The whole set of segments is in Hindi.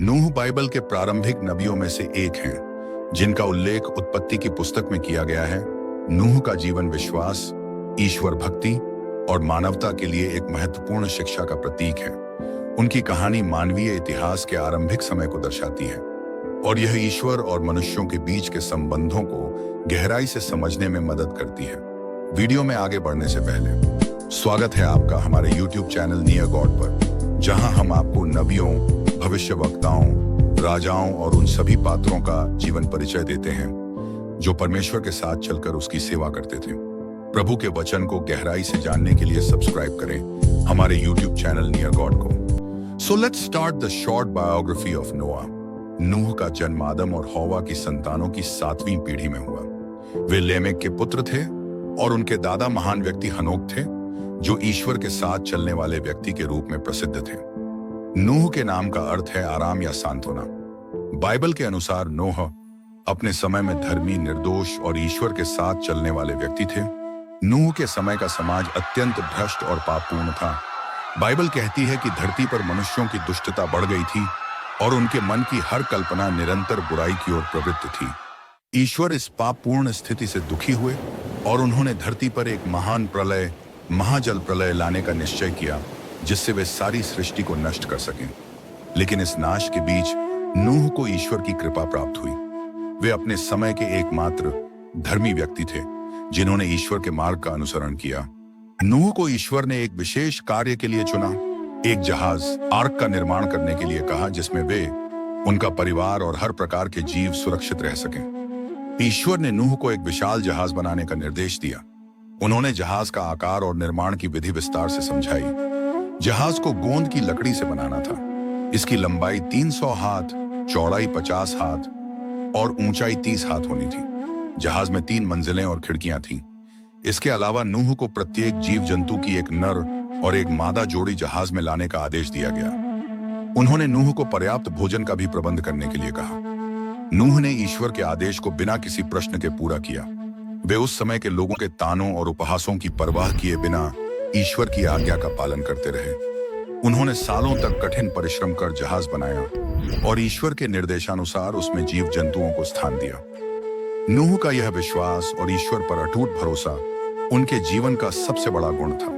नूह बाइबल के प्रारंभिक नबियों में से एक हैं, जिनका उल्लेख उत्पत्ति की पुस्तक में किया गया है। नूह का जीवन विश्वास, ईश्वर भक्ति और मानवता के लिए एक महत्वपूर्ण शिक्षा का प्रतीक है। उनकी कहानी मानवीय इतिहास के आरंभिक समय को दर्शाती है और यह ईश्वर और मनुष्यों के बीच के संबंधों को गहराई से समझने में मदद करती है। वीडियो में आगे बढ़ने से पहले स्वागत है आपका हमारे YouTube चैनल नियर गॉड पर, जहां हम आपको नबियों, भविष्यवक्ताओं, राजाओं और उन सभी पात्रों का जीवन परिचय देते हैं जो परमेश्वर के साथ चलकर उसकी सेवा करते थे। प्रभु के वचन को गहराई से जानने के लिए सब्सक्राइब करें हमारे YouTube चैनल नियर गॉड को। So let's start the short biography of नोआ। नूह का जन्म आदम और हौवा की संतानों की 7वीं पीढ़ी में हुआ। वे लेमेक के पुत्र थे और उनके दादा महान व्यक्ति हनोक थे, जो ईश्वर के साथ चलने वाले व्यक्ति के रूप में प्रसिद्ध थे। नूह के नाम का अर्थ है आराम या सांत्वना। बाइबल के अनुसार नूह अपने समय में धर्मी, निर्दोष और ईश्वर के साथ चलने वाले व्यक्ति थे। नूह के समय का समाज अत्यंत भ्रष्ट और पापपूर्ण था। बाइबल कहती है कि धरती पर मनुष्यों की दुष्टता बढ़ गई थी और उनके मन की हर कल्पना निरंतर बुराई की ओर प्रवृत्त थी। ईश्वर इस पापपूर्ण स्थिति से दुखी हुए और उन्होंने धरती पर एक महान प्रलय, महाजल प्रलय लाने का निश्चय किया, जिससे वे सारी सृष्टि को नष्ट कर सकें। लेकिन इस नाश के बीच नूह को ईश्वर की कृपा प्राप्त हुई। वे अपने समय के एकमात्र धर्मी व्यक्ति थे जिन्होंने ईश्वर के मार्ग का अनुसरण किया। नूह को ईश्वर ने एक विशेष कार्य के लिए चुना, एक जहाज, आर्क का निर्माण करने के लिए कहा, जिसमें वे, उनका परिवार और हर प्रकार के जीव सुरक्षित रह सकें। ईश्वर ने नूह को एक विशाल जहाज बनाने का निर्देश दिया। उन्होंने जहाज का आकार और निर्माण की विधि विस्तार से समझाई। जहाज को गोंद की लकड़ी से बनाना था। इसकी लंबाई 300 हाथ, चौड़ाई 50 हाथ और ऊंचाई 30 हाथ होनी थी। जहाज में 3 मंजिलें और खिड़कियां थीं। इसके अलावा नूह को प्रत्येक जीव जंतु की एक नर और एक मादा जोड़ी जहाज में लाने का आदेश दिया गया। उन्होंने नूह को पर्याप्त भोजन का भी प्रबंध करने के लिए कहा। नूह ने ईश्वर के आदेश को बिना किसी प्रश्न के पूरा किया। वे उस समय के लोगों के तानों और उपहासों की परवाह किए बिना ईश्वर की आज्ञा का पालन करते रहे। उन्होंने सालों तक कठिन परिश्रम कर जहाज बनाया और ईश्वर के निर्देशानुसार उसमें जीव जंतुओं को स्थान दिया। नूह का यह विश्वास और ईश्वर पर अटूट भरोसा उनके जीवन का सबसे बड़ा गुण था।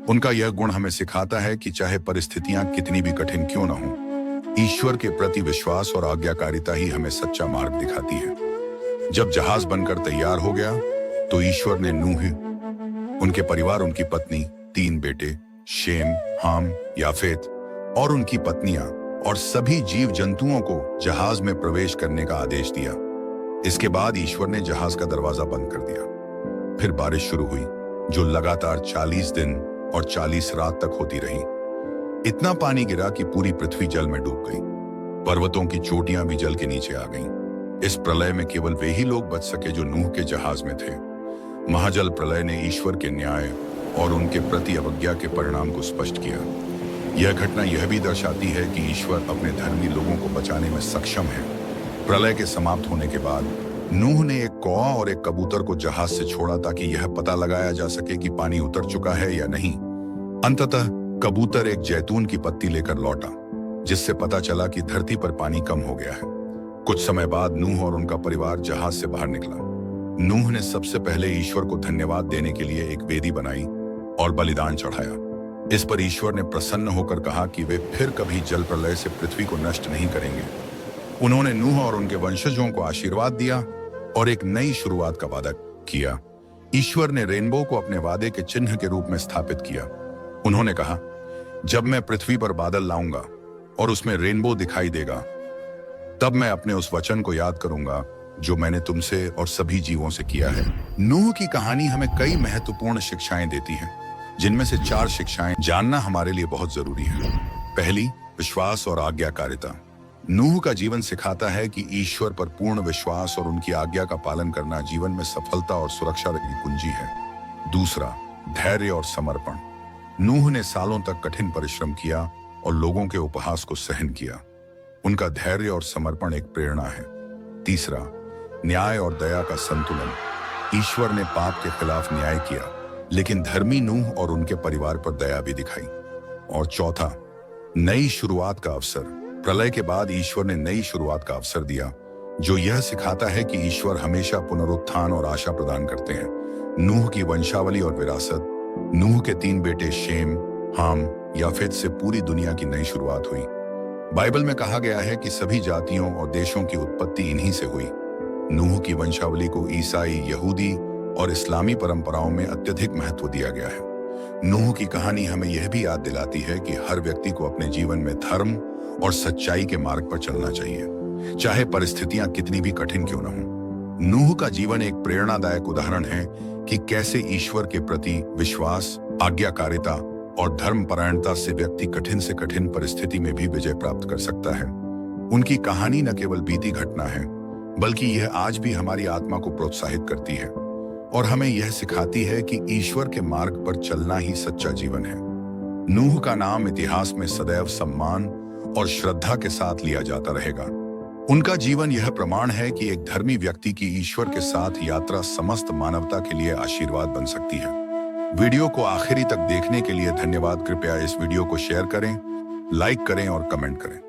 उनका यह गुण हमें सिखाता है कि चाहे परिस्थितियां कितनी भी कठिन क्यों न हों, ईश्वर के प्रति विश्वास और आज्ञाकारिता ही हमें सच्चा मार्ग दिखाती है। जब जहाज बनकर तैयार हो गया तो ईश्वर ने नूह, उनके परिवार, उनकी पत्नी, 3 बेटे शेम, हाम, याफेत और उनकी पत्नियां और सभी जीव जंतुओं को जहाज में प्रवेश करने का आदेश दिया। इसके बाद ईश्वर ने जहाज का दरवाजा बंद कर दिया। फिर बारिश शुरू हुई, जो लगातार 40 दिन और 40 रात तक होती रही। इतना पानी गिरा कि पूरी पृथ्वी जल में डूब गई। पर्वतों की चोटियां भी जल के नीचे आ गईं। इस प्रलय में केवल वे ही लोग बच सके जो नूह के जहाज में थे। महाजल प्रलय ने ईश्वर के न्याय और उनके प्रति अवज्ञा के परिणाम को स्पष्ट किया। यह घटना यह भी दर्शाती है कि ईश्वर अपने धर्मी लोगों को बचाने में सक्षम है। प्रलय के समाप्त होने के बाद नूह ने एक कौवा और एक कबूतर को जहाज से छोड़ा ताकि यह पता लगाया जा सके कि पानी उतर चुका है या नहीं। अंततः कबूतर एक जैतून की पत्ती लेकर लौटा, जिससे पता चला कि धरती पर पानी कम हो गया है। कुछ समय बाद नूह और उनका परिवार जहाज से बाहर निकला। नूह ने सबसे पहले ईश्वर को धन्यवाद देने के लिए एक वेदी बनाई और बलिदान चढ़ाया। इस पर ईश्वर ने प्रसन्न होकर कहा कि वे फिर कभी जल प्रलय से पृथ्वी को नष्ट नहीं करेंगे। उन्होंने नूह और उनके वंशजों को आशीर्वाद दिया और एक नई शुरुआत का वादा किया। ईश्वर ने रेनबो को अपने वादे के चिन्ह के रूप में स्थापित किया। उन्होंने कहा, जब मैं पृथ्वी पर बादल लाऊंगा और उसमें रेनबो दिखाई देगा, तब मैं अपने उस वचन को याद करूंगा जो मैंने तुमसे और सभी जीवों से किया है। नूह की कहानी हमें कई महत्वपूर्ण शिक्षाएं देती है, जिनमें से 4 शिक्षाएं जानना हमारे लिए बहुत जरूरी है। पहली, विश्वास और आज्ञाकारिता। नूह का जीवन सिखाता है कि ईश्वर पर पूर्ण विश्वास और उनकी आज्ञा का पालन करना जीवन में सफलता और सुरक्षा की कुंजी है। दूसरा, धैर्य और समर्पण। नूह ने सालों तक कठिन परिश्रम किया और लोगों के उपहास को सहन किया। उनका धैर्य और समर्पण एक प्रेरणा है। तीसरा, न्याय और दया का संतुलन। ईश्वर ने पाप के खिलाफ न्याय किया, लेकिन धर्मी नूह और उनके परिवार पर दया भी दिखाई। और चौथा, नई शुरुआत का अवसर। प्रलय के बाद ईश्वर ने नई शुरुआत का अवसर दिया, जो यह सिखाता है कि ईश्वर हमेशा पुनरुत्थान और आशा प्रदान करते हैं। नूह की वंशावली और विरासत। नूह के 3 बेटे शेम, हाम, याफेत से पूरी दुनिया की नई शुरुआत हुई। बाइबल में कहा गया है कि सभी जातियों और देशों की उत्पत्ति इन्हीं से हुई। नूह की वंशावली को ईसाई, यहूदी और इस्लामी परंपराओं में अत्यधिक महत्व दिया गया है। नूह की कहानी हमें यह भी याद दिलाती है कि हर व्यक्ति को अपने जीवन में धर्म और सच्चाई के मार्ग पर चलना चाहिए, चाहे परिस्थितियां कितनी भी कठिन क्यों न हों। नूह का जीवन एक प्रेरणादायक उदाहरण है कि कैसे ईश्वर के प्रति विश्वास, आज्ञाकारिता और धर्मपरायणता से व्यक्ति कठिन से कठिन परिस्थिति में भी विजय प्राप्त कर सकता है। उनकी कहानी न केवल बीती घटना है, बल्कि यह आज भी हमारी आत्मा को प्रोत्साहित करती है और हमें यह सिखाती है कि ईश्वर के मार्ग पर चलना ही सच्चा जीवन है। नूह का नाम इतिहास में सदैव सम्मान और श्रद्धा के साथ लिया जाता रहेगा। उनका जीवन यह प्रमाण है कि एक धर्मी व्यक्ति की ईश्वर के साथ यात्रा समस्त मानवता के लिए आशीर्वाद बन सकती है। वीडियो को आखिरी तक देखने के लिए धन्यवाद। कृपया इस वीडियो को शेयर करें, लाइक करें और कमेंट करें।